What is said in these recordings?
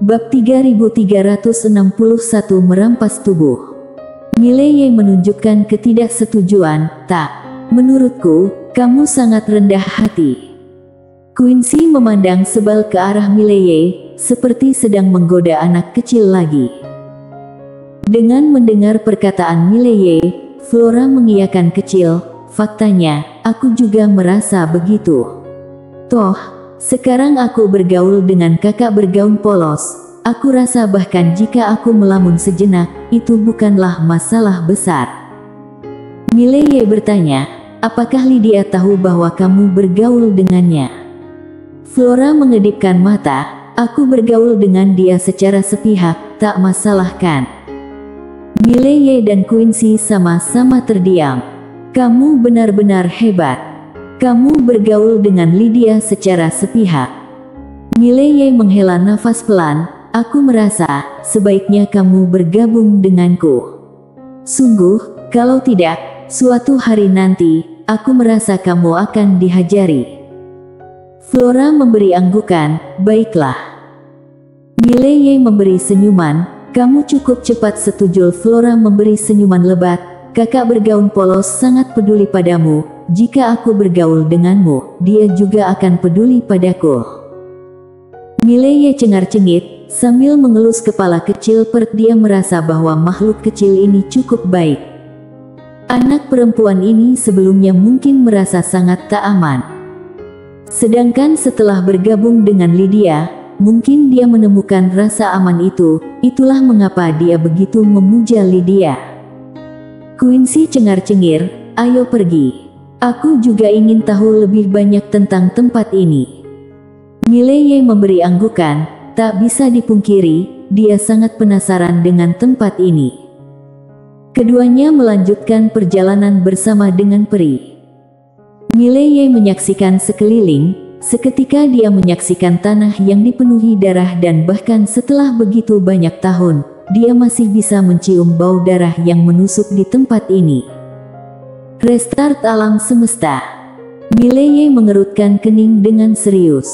Bab 3361 merampas tubuh. Mileye menunjukkan ketidaksetujuan. Tak, menurutku, kamu sangat rendah hati. Quincy memandang sebal ke arah Mileye, seperti sedang menggoda anak kecil lagi. Dengan mendengar perkataan Mileye, Flora mengiyakan kecil. Faktanya, aku juga merasa begitu. Toh, sekarang aku bergaul dengan kakak bergaun polos. Aku rasa bahkan jika aku melamun sejenak, itu bukanlah masalah besar. Mileye bertanya, apakah Lydia tahu bahwa kamu bergaul dengannya? Flora mengedipkan mata, aku bergaul dengan dia secara sepihak, tak masalah kan? Mileye dan Quincy sama-sama terdiam. Kamu benar-benar hebat. Kamu bergaul dengan Lydia secara sepihak. Mileye menghela nafas pelan, aku merasa sebaiknya kamu bergabung denganku. Sungguh, kalau tidak, suatu hari nanti, aku merasa kamu akan dihajari. Flora memberi anggukan, baiklah. Mileye memberi senyuman, kamu cukup cepat setuju. Flora memberi senyuman lebat, kakak bergaun polos sangat peduli padamu. Jika aku bergaul denganmu, dia juga akan peduli padaku. Mileye cengar-cengit, sambil mengelus kepala kecil perut. Dia merasa bahwa makhluk kecil ini cukup baik. Anak perempuan ini sebelumnya mungkin merasa sangat tak aman. Sedangkan setelah bergabung dengan Lydia, mungkin dia menemukan rasa aman itu. Itulah mengapa dia begitu memuja Lydia. Quincy cengar-cengir, ayo pergi. Aku juga ingin tahu lebih banyak tentang tempat ini. Mileye memberi anggukan, tak bisa dipungkiri, dia sangat penasaran dengan tempat ini. Keduanya melanjutkan perjalanan bersama dengan peri. Mileye menyaksikan sekeliling, seketika dia menyaksikan tanah yang dipenuhi darah dan bahkan setelah begitu banyak tahun, dia masih bisa mencium bau darah yang menusuk di tempat ini. Restart alam semesta. Mileye mengerutkan kening dengan serius.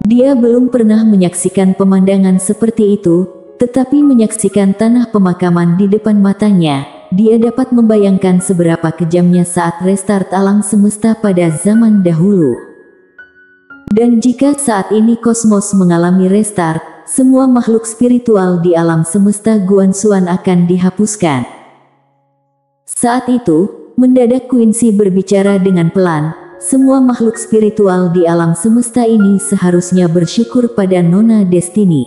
Dia belum pernah menyaksikan pemandangan seperti itu, tetapi menyaksikan tanah pemakaman di depan matanya, dia dapat membayangkan seberapa kejamnya saat restart alam semesta pada zaman dahulu. Dan jika saat ini kosmos mengalami restart, semua makhluk spiritual di alam semesta Guanxuan akan dihapuskan. Saat itu, mendadak Quincy berbicara dengan pelan, semua makhluk spiritual di alam semesta ini seharusnya bersyukur pada Nona Destiny.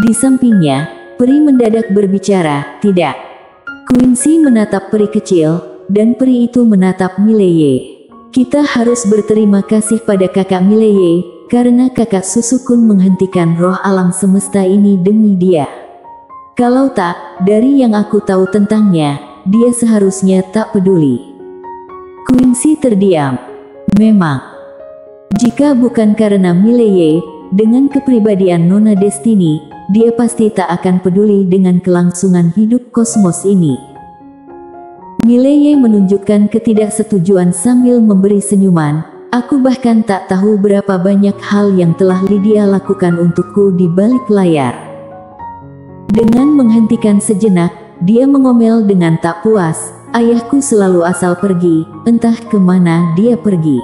Di sampingnya, peri mendadak berbicara, tidak. Quincy menatap peri kecil, dan peri itu menatap Mileye. Kita harus berterima kasih pada kakak Mileye, karena kakak Susukun menghentikan roh alam semesta ini demi dia. Kalau tak, dari yang aku tahu tentangnya, dia seharusnya tak peduli. Quincy terdiam. Memang, jika bukan karena Mileye, dengan kepribadian Nona Destiny, dia pasti tak akan peduli dengan kelangsungan hidup kosmos ini. Mileye menunjukkan ketidaksetujuan sambil memberi senyuman, aku bahkan tak tahu berapa banyak hal yang telah Lydia lakukan untukku di balik layar. Dengan menghentikan sejenak, dia mengomel dengan tak puas, ayahku selalu asal pergi, entah kemana dia pergi.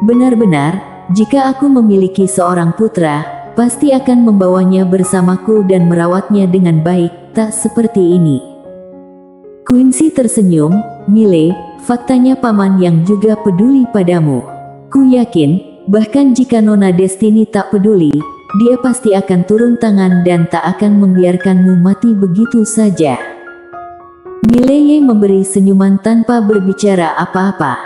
Benar-benar, jika aku memiliki seorang putra, pasti akan membawanya bersamaku dan merawatnya dengan baik, tak seperti ini. Quincy tersenyum, Mile, faktanya paman yang juga peduli padamu. Ku yakin, bahkan jika Nona Destiny tak peduli, dia pasti akan turun tangan dan tak akan membiarkanmu mati begitu saja. Mileye memberi senyuman tanpa berbicara apa-apa.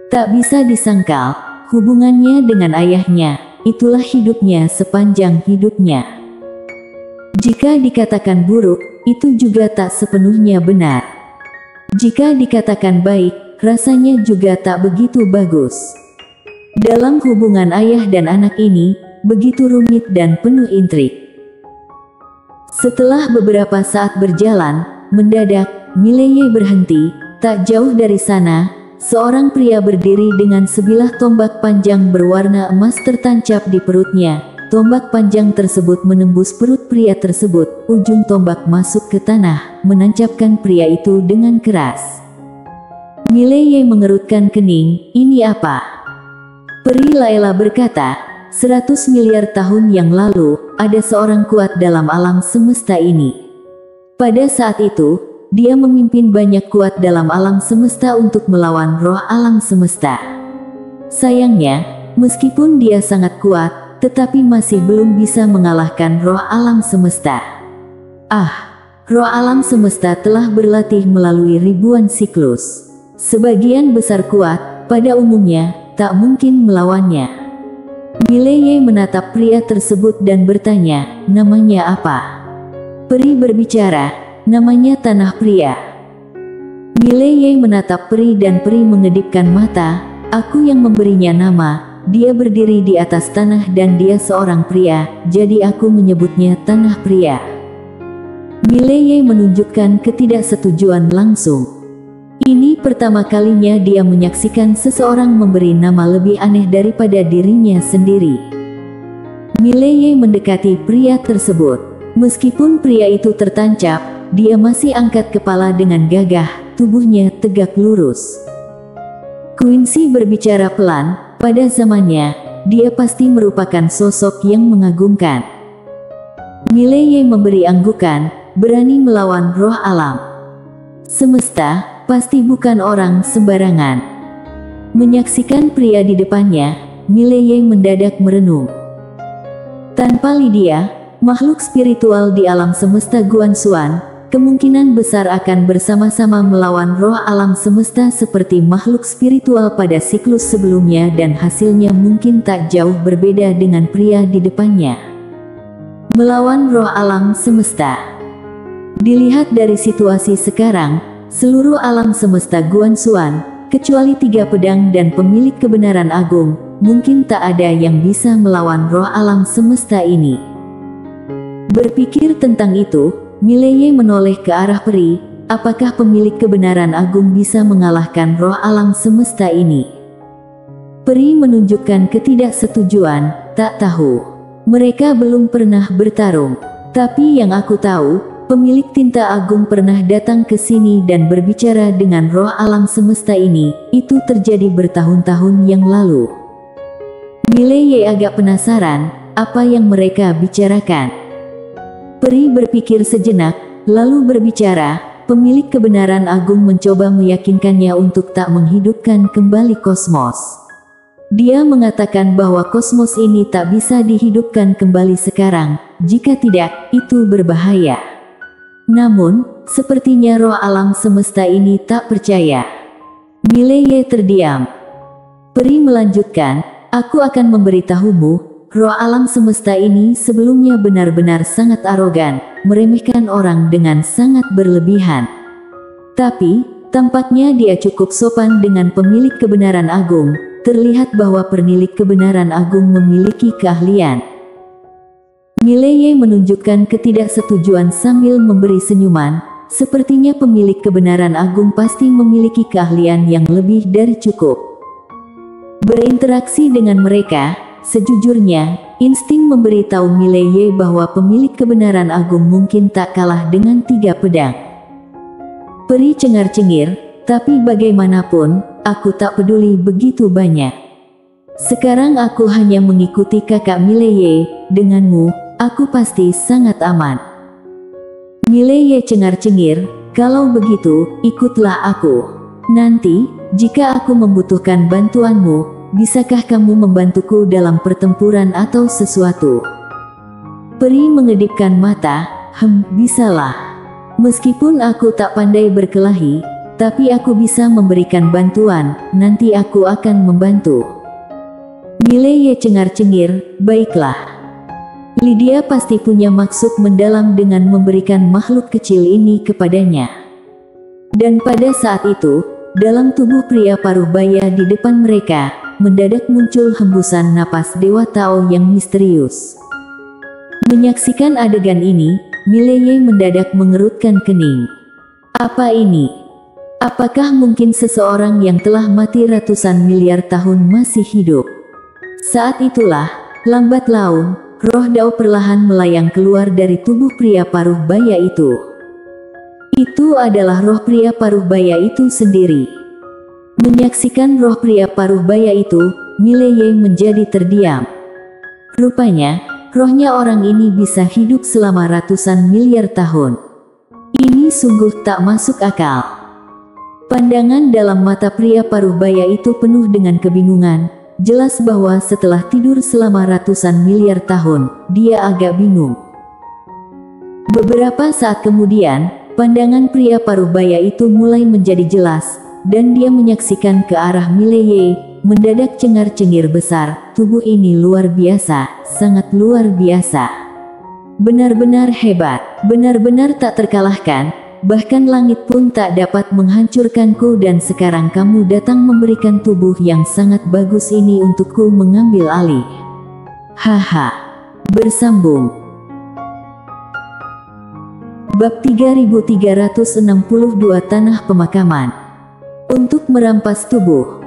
Tak bisa disangkal, hubungannya dengan ayahnya, itulah hidupnya sepanjang hidupnya. Jika dikatakan buruk, itu juga tak sepenuhnya benar. Jika dikatakan baik, rasanya juga tak begitu bagus. Dalam hubungan ayah dan anak ini, begitu rumit dan penuh intrik. Setelah beberapa saat berjalan, mendadak, Mileye berhenti, tak jauh dari sana, seorang pria berdiri dengan sebilah tombak panjang berwarna emas tertancap di perutnya. tombak panjang tersebut menembus perut pria tersebut. Ujung tombak masuk ke tanah, menancapkan pria itu dengan keras. Mileye mengerutkan kening, ini apa? Peri Laila berkata, 100 miliar tahun yang lalu, ada seorang kuat dalam alam semesta ini. Pada saat itu, dia memimpin banyak kuat dalam alam semesta untuk melawan roh alam semesta. Sayangnya, meskipun dia sangat kuat, tetapi masih belum bisa mengalahkan roh alam semesta. Roh alam semesta telah berlatih melalui ribuan siklus. Sebagian besar kuat, pada umumnya, tak mungkin melawannya. Mileye menatap pria tersebut dan bertanya, namanya apa? Peri berbicara, namanya Tanah Pria. Mileye menatap peri dan peri mengedipkan mata, aku yang memberinya nama, dia berdiri di atas tanah dan dia seorang pria, jadi aku menyebutnya Tanah Pria. Mileye menunjukkan ketidaksetujuan langsung. Ini pertama kalinya dia menyaksikan seseorang memberi nama lebih aneh daripada dirinya sendiri. Mileye mendekati pria tersebut. Meskipun pria itu tertancap, dia masih angkat kepala dengan gagah, tubuhnya tegak lurus. Quincy berbicara pelan, pada zamannya, dia pasti merupakan sosok yang mengagumkan. Mileye memberi anggukan, berani melawan roh alam semesta, pasti bukan orang sembarangan. Menyaksikan pria di depannya, Mileye mendadak merenung. Tanpa Lydia, makhluk spiritual di alam semesta Guanxuan, kemungkinan besar akan bersama-sama melawan roh alam semesta seperti makhluk spiritual pada siklus sebelumnya dan hasilnya mungkin tak jauh berbeda dengan pria di depannya. Melawan roh alam semesta. Dilihat dari situasi sekarang, seluruh alam semesta Guanxuan, kecuali 3 pedang dan pemilik kebenaran agung, mungkin tak ada yang bisa melawan roh alam semesta ini. Berpikir tentang itu, Mileye menoleh ke arah peri, apakah pemilik kebenaran agung bisa mengalahkan roh alam semesta ini? Peri menunjukkan ketidaksetujuan, tak tahu. Mereka belum pernah bertarung. Tapi yang aku tahu, pemilik tinta agung pernah datang ke sini dan berbicara dengan roh alam semesta ini, itu terjadi bertahun-tahun yang lalu. Mileye agak penasaran, apa yang mereka bicarakan. Peri berpikir sejenak, lalu berbicara, pemilik kebenaran agung mencoba meyakinkannya untuk tak menghidupkan kembali kosmos. Dia mengatakan bahwa kosmos ini tak bisa dihidupkan kembali sekarang, jika tidak, itu berbahaya. Namun, sepertinya roh alam semesta ini tak percaya. Mileye terdiam. Peri melanjutkan, aku akan memberitahumu, roh alam semesta ini sebelumnya benar-benar sangat arogan, meremehkan orang dengan sangat berlebihan. Tapi, tampaknya dia cukup sopan dengan pemilik kebenaran agung, terlihat bahwa pemilik kebenaran agung memiliki keahlian. Mileye menunjukkan ketidaksetujuan sambil memberi senyuman, sepertinya pemilik kebenaran agung pasti memiliki keahlian yang lebih dari cukup. Berinteraksi dengan mereka, sejujurnya, insting memberitahu Mileye bahwa pemilik kebenaran agung mungkin tak kalah dengan 3 pedang. Peri cengar-cengir, tapi bagaimanapun, aku tak peduli begitu banyak. Sekarang aku hanya mengikuti kakak Mileye, denganmu, aku pasti sangat aman. Mileye cengar-cengir, kalau begitu, ikutlah aku. Nanti, jika aku membutuhkan bantuanmu, bisakah kamu membantuku dalam pertempuran atau sesuatu? Peri mengedipkan mata, bisalah. Meskipun aku tak pandai berkelahi, tapi aku bisa memberikan bantuan, nanti aku akan membantu. Mileye cengar-cengir, baiklah. Lydia pasti punya maksud mendalam dengan memberikan makhluk kecil ini kepadanya. Dan pada saat itu, dalam tubuh pria paruh baya di depan mereka, mendadak muncul hembusan napas Dewa Tao yang misterius. Menyaksikan adegan ini, Mileye mendadak mengerutkan kening. Apa ini? Apakah mungkin seseorang yang telah mati ratusan miliar tahun masih hidup? Saat itulah, lambat laun, roh Dao perlahan melayang keluar dari tubuh pria paruh baya itu. Itu adalah roh pria paruh baya itu sendiri. Menyaksikan roh pria paruh baya itu, Mileye menjadi terdiam. Rupanya, rohnya orang ini bisa hidup selama ratusan miliar tahun. Ini sungguh tak masuk akal. Pandangan dalam mata pria paruh baya itu penuh dengan kebingungan. Jelas bahwa setelah tidur selama ratusan miliar tahun, dia agak bingung. Beberapa saat kemudian, pandangan pria paruh baya itu mulai menjadi jelas, dan dia menyaksikan ke arah Mileye. Mendadak cengar-cengir besar, tubuh ini luar biasa, sangat luar biasa. Benar-benar hebat, benar-benar tak terkalahkan. Bahkan langit pun tak dapat menghancurkanku dan sekarang kamu datang memberikan tubuh yang sangat bagus ini untukku mengambil alih. Haha. Bersambung. Bab 3362 Tanah Pemakaman. Untuk merampas tubuh.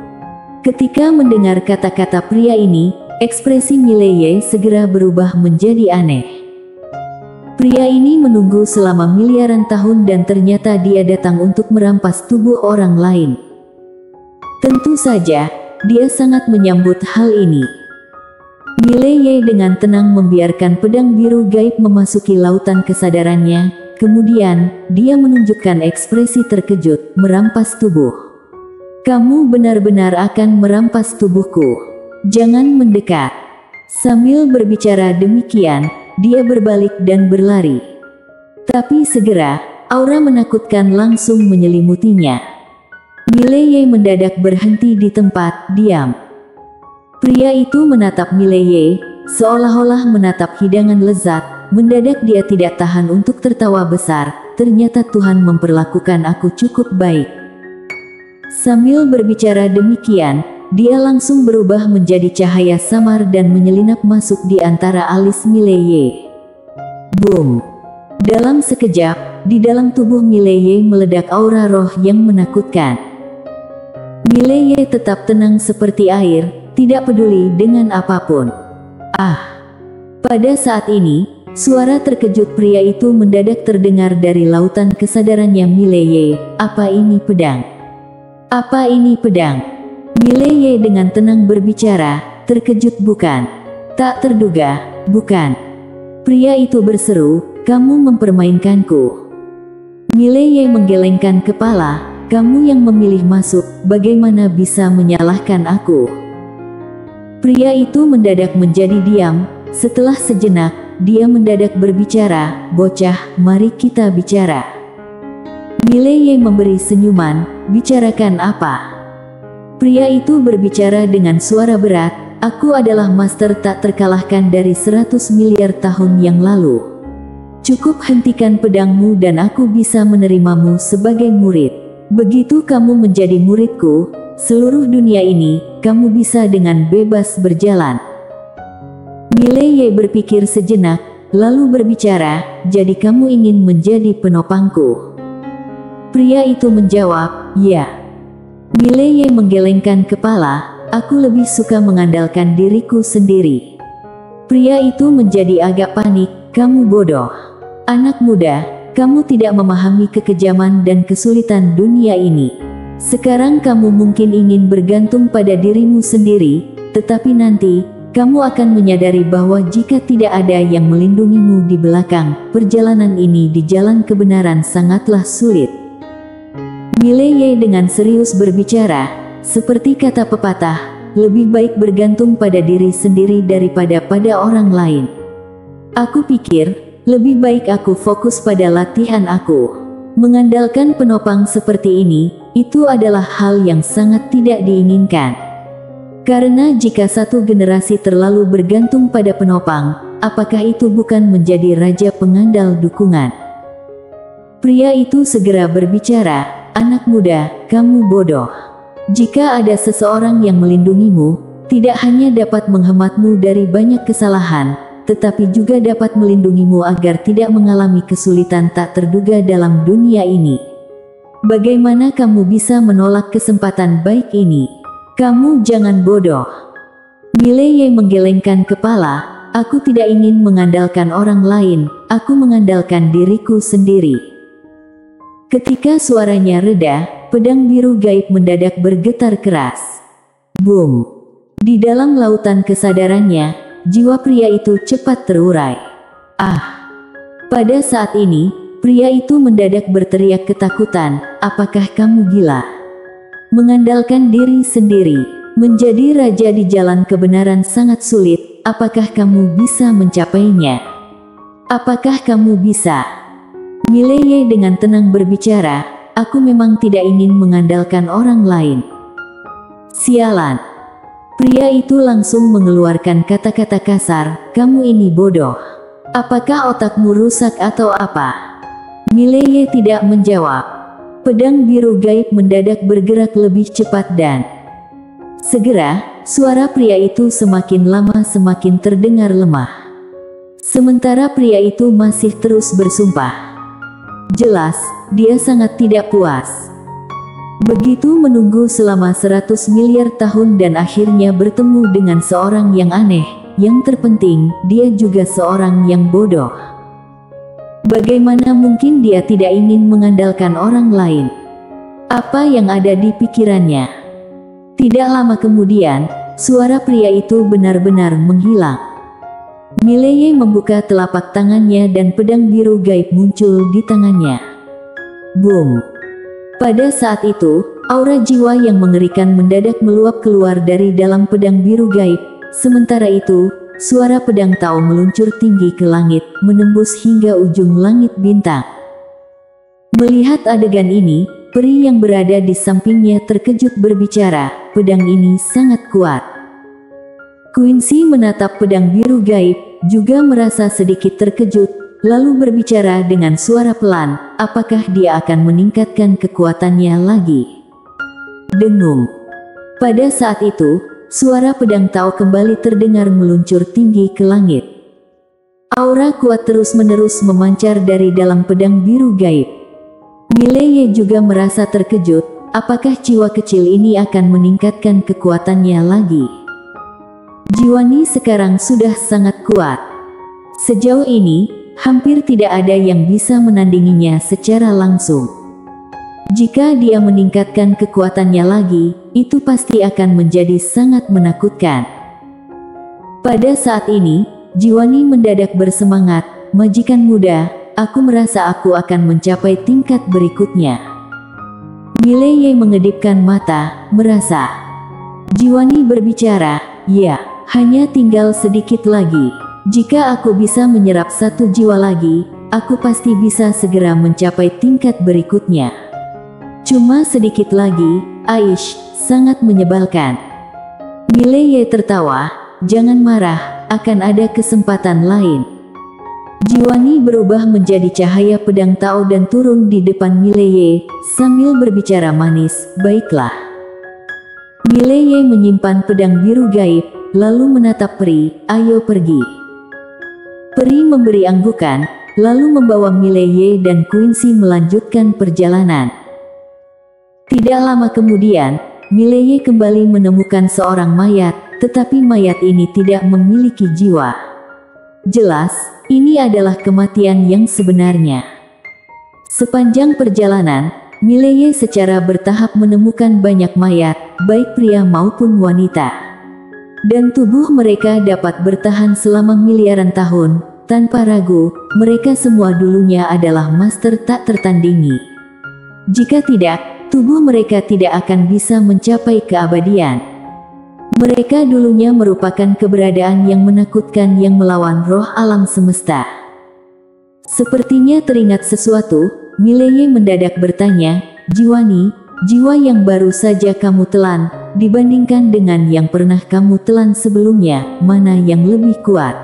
Ketika mendengar kata-kata pria ini, ekspresi Mileye segera berubah menjadi aneh. Pria ini menunggu selama miliaran tahun dan ternyata dia datang untuk merampas tubuh orang lain. Tentu saja, dia sangat menyambut hal ini. Mileye dengan tenang membiarkan pedang biru gaib memasuki lautan kesadarannya, kemudian, dia menunjukkan ekspresi terkejut, merampas tubuh. Kamu benar-benar akan merampas tubuhku. Jangan mendekat. Sambil berbicara demikian, dia berbalik dan berlari. Tapi segera, aura menakutkan langsung menyelimutinya. Mileye mendadak berhenti di tempat, diam. Pria itu menatap Mileye, seolah-olah menatap hidangan lezat. Mendadak dia tidak tahan untuk tertawa besar. Ternyata Tuhan memperlakukan aku cukup baik. Sambil berbicara demikian, dia langsung berubah menjadi cahaya samar dan menyelinap masuk di antara alis Mileye. Boom! Dalam sekejap, di dalam tubuh Mileye meledak aura roh yang menakutkan. Mileye tetap tenang seperti air, tidak peduli dengan apapun. Ah! Pada saat ini, suara terkejut pria itu mendadak terdengar dari lautan kesadarannya Mileye. Apa ini pedang? Apa ini pedang? Mileye dengan tenang berbicara, terkejut bukan? Tak terduga, bukan? Pria itu berseru, kamu mempermainkanku. Mileye menggelengkan kepala, kamu yang memilih masuk, bagaimana bisa menyalahkan aku? Pria itu mendadak menjadi diam, setelah sejenak, dia mendadak berbicara, bocah, mari kita bicara. Mileye memberi senyuman, bicarakan apa? Pria itu berbicara dengan suara berat, aku adalah master tak terkalahkan dari 100 miliar tahun yang lalu. Cukup hentikan pedangmu dan aku bisa menerimamu sebagai murid. Begitu kamu menjadi muridku, seluruh dunia ini, kamu bisa dengan bebas berjalan. Mileye berpikir sejenak, lalu berbicara, jadi kamu ingin menjadi penopangku? Pria itu menjawab, ya. Mileye menggelengkan kepala, aku lebih suka mengandalkan diriku sendiri. Pria itu menjadi agak panik, kamu bodoh. Anak muda, kamu tidak memahami kekejaman dan kesulitan dunia ini. Sekarang kamu mungkin ingin bergantung pada dirimu sendiri, tetapi nanti, kamu akan menyadari bahwa jika tidak ada yang melindungimu di belakang, perjalanan ini di jalan kebenaran sangatlah sulit. Mileye dengan serius berbicara, seperti kata pepatah, lebih baik bergantung pada diri sendiri daripada pada orang lain. Aku pikir, lebih baik aku fokus pada latihan aku. Mengandalkan penopang seperti ini, itu adalah hal yang sangat tidak diinginkan. Karena jika satu generasi terlalu bergantung pada penopang, apakah itu bukan menjadi raja pengandal dukungan? Pria itu segera berbicara, anak muda, kamu bodoh. Jika ada seseorang yang melindungimu, tidak hanya dapat menghematmu dari banyak kesalahan, tetapi juga dapat melindungimu agar tidak mengalami kesulitan tak terduga dalam dunia ini. Bagaimana kamu bisa menolak kesempatan baik ini? Kamu jangan bodoh. Mileye menggelengkan kepala, aku tidak ingin mengandalkan orang lain, aku mengandalkan diriku sendiri. Ketika suaranya reda, pedang biru gaib mendadak bergetar keras. Boom! Di dalam lautan kesadarannya, jiwa pria itu cepat terurai. Ah! Pada saat ini, pria itu mendadak berteriak ketakutan, apakah kamu gila? Mengandalkan diri sendiri, menjadi raja di jalan kebenaran sangat sulit, apakah kamu bisa mencapainya? Apakah kamu bisa? Mileye dengan tenang berbicara, aku memang tidak ingin mengandalkan orang lain. Sialan. Pria itu langsung mengeluarkan kata-kata kasar, kamu ini bodoh. Apakah otakmu rusak atau apa? Mileye tidak menjawab. Pedang biru gaib mendadak bergerak lebih cepat dan segera, suara pria itu semakin lama semakin terdengar lemah. Sementara pria itu masih terus bersumpah. Jelas, dia sangat tidak puas. Begitu menunggu selama 100 miliar tahun dan akhirnya bertemu dengan seorang yang aneh. Yang terpenting, dia juga seorang yang bodoh. Bagaimana mungkin dia tidak ingin mengandalkan orang lain? Apa yang ada di pikirannya? Tidak lama kemudian, suara pria itu benar-benar menghilang. Mileye membuka telapak tangannya dan pedang biru gaib muncul di tangannya. Boom! Pada saat itu, aura jiwa yang mengerikan mendadak meluap keluar dari dalam pedang biru gaib. Sementara itu, suara pedang Tao meluncur tinggi ke langit, menembus hingga ujung langit bintang. Melihat adegan ini, peri yang berada di sampingnya terkejut berbicara, pedang ini sangat kuat. Quincy menatap pedang biru gaib, juga merasa sedikit terkejut, lalu berbicara dengan suara pelan, apakah dia akan meningkatkan kekuatannya lagi? Dengung. Pada saat itu, suara pedang Tao kembali terdengar meluncur tinggi ke langit. Aura kuat terus-menerus memancar dari dalam pedang biru gaib. Mileye juga merasa terkejut, apakah jiwa kecil ini akan meningkatkan kekuatannya lagi? Jiwani sekarang sudah sangat kuat. Sejauh ini, hampir tidak ada yang bisa menandinginya secara langsung. Jika dia meningkatkan kekuatannya lagi, itu pasti akan menjadi sangat menakutkan. Pada saat ini, Jiwani mendadak bersemangat, majikan muda, aku merasa aku akan mencapai tingkat berikutnya. Mileye mengedipkan mata, merasa. Jiwani berbicara, ya, hanya tinggal sedikit lagi. Jika aku bisa menyerap satu jiwa lagi, aku pasti bisa segera mencapai tingkat berikutnya. Cuma sedikit lagi, Aish, sangat menyebalkan. Mileye tertawa, jangan marah, akan ada kesempatan lain. Jiwani berubah menjadi cahaya pedang Tao dan turun di depan Mileye, sambil berbicara manis, baiklah. Mileye menyimpan pedang biru gaib, lalu menatap peri, ayo pergi. Peri memberi anggukan, lalu membawa Mileye dan Quincy melanjutkan perjalanan. Tidak lama kemudian, Mileye kembali menemukan seorang mayat, tetapi mayat ini tidak memiliki jiwa. Jelas, ini adalah kematian yang sebenarnya. Sepanjang perjalanan, Mileye secara bertahap menemukan banyak mayat, baik pria maupun wanita. Dan tubuh mereka dapat bertahan selama miliaran tahun, tanpa ragu, mereka semua dulunya adalah master tak tertandingi. Jika tidak, tubuh mereka tidak akan bisa mencapai keabadian. Mereka dulunya merupakan keberadaan yang menakutkan yang melawan roh alam semesta. Sepertinya teringat sesuatu, Mileye mendadak bertanya, Jiwani, jiwa yang baru saja kamu telan, dibandingkan dengan yang pernah kamu telan sebelumnya, mana yang lebih kuat?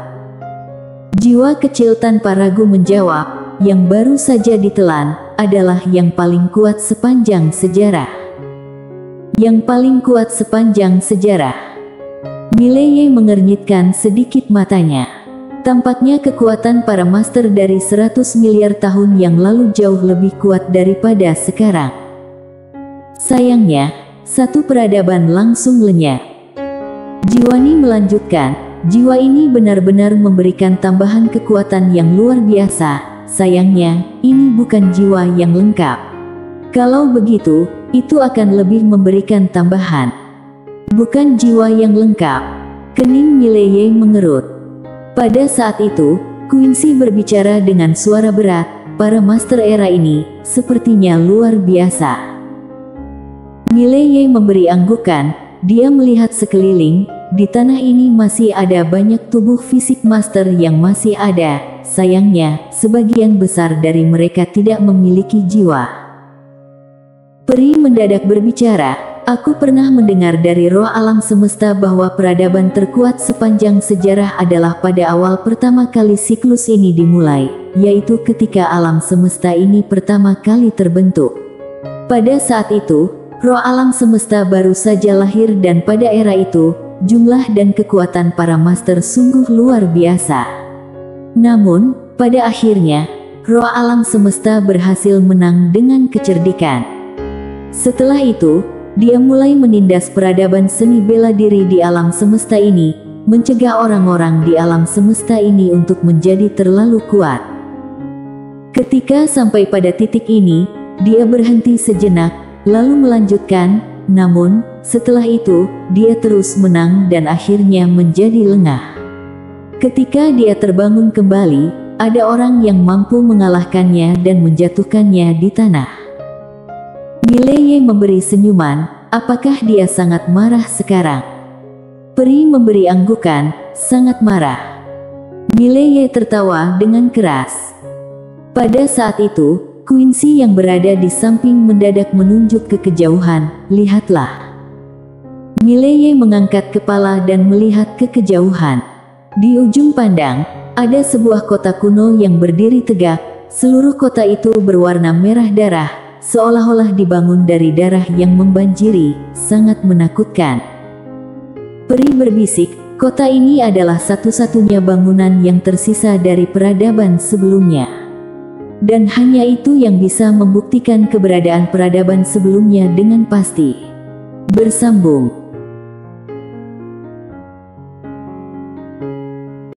Jiwa kecil tanpa ragu menjawab, yang baru saja ditelan, adalah yang paling kuat sepanjang sejarah. Yang paling kuat sepanjang sejarah. Mileye mengernyitkan sedikit matanya. Tampaknya kekuatan para master dari 100 miliar tahun yang lalu jauh lebih kuat daripada sekarang. Sayangnya, satu peradaban langsung lenyap. Jiwani melanjutkan, jiwa ini benar-benar memberikan tambahan kekuatan yang luar biasa. Sayangnya, ini bukan jiwa yang lengkap. Kalau begitu, itu akan lebih memberikan tambahan. Bukan jiwa yang lengkap. Kening Mileye mengerut. Pada saat itu, Quincy berbicara dengan suara berat. Para master era ini, sepertinya luar biasa. Mileye memberi anggukan. Dia melihat sekeliling. Di tanah ini masih ada banyak tubuh fisik master yang masih ada. Sayangnya, sebagian besar dari mereka tidak memiliki jiwa. Peri mendadak berbicara, aku pernah mendengar dari roh alam semesta bahwa peradaban terkuat sepanjang sejarah adalah pada awal pertama kali siklus ini dimulai, yaitu ketika alam semesta ini pertama kali terbentuk. Pada saat itu, roh alam semesta baru saja lahir dan pada era itu, jumlah dan kekuatan para master sungguh luar biasa. Namun, pada akhirnya, roh alam semesta berhasil menang dengan kecerdikan. Setelah itu, dia mulai menindas peradaban seni bela diri di alam semesta ini, mencegah orang-orang di alam semesta ini untuk menjadi terlalu kuat. Ketika sampai pada titik ini, dia berhenti sejenak, lalu melanjutkan, namun, setelah itu, dia terus menang dan akhirnya menjadi lengah. Ketika dia terbangun kembali, ada orang yang mampu mengalahkannya dan menjatuhkannya di tanah. Mileye memberi senyuman, apakah dia sangat marah sekarang? Peri memberi anggukan, sangat marah. Mileye tertawa dengan keras. Pada saat itu, Quincy yang berada di samping mendadak menunjuk ke kejauhan, lihatlah. Mileye mengangkat kepala dan melihat ke kejauhan. Di ujung pandang, ada sebuah kota kuno yang berdiri tegak. Seluruh kota itu berwarna merah darah, seolah-olah dibangun dari darah yang membanjiri, sangat menakutkan. Peri berbisik, kota ini adalah satu-satunya bangunan yang tersisa dari peradaban sebelumnya. Dan hanya itu yang bisa membuktikan keberadaan peradaban sebelumnya dengan pasti. Bersambung.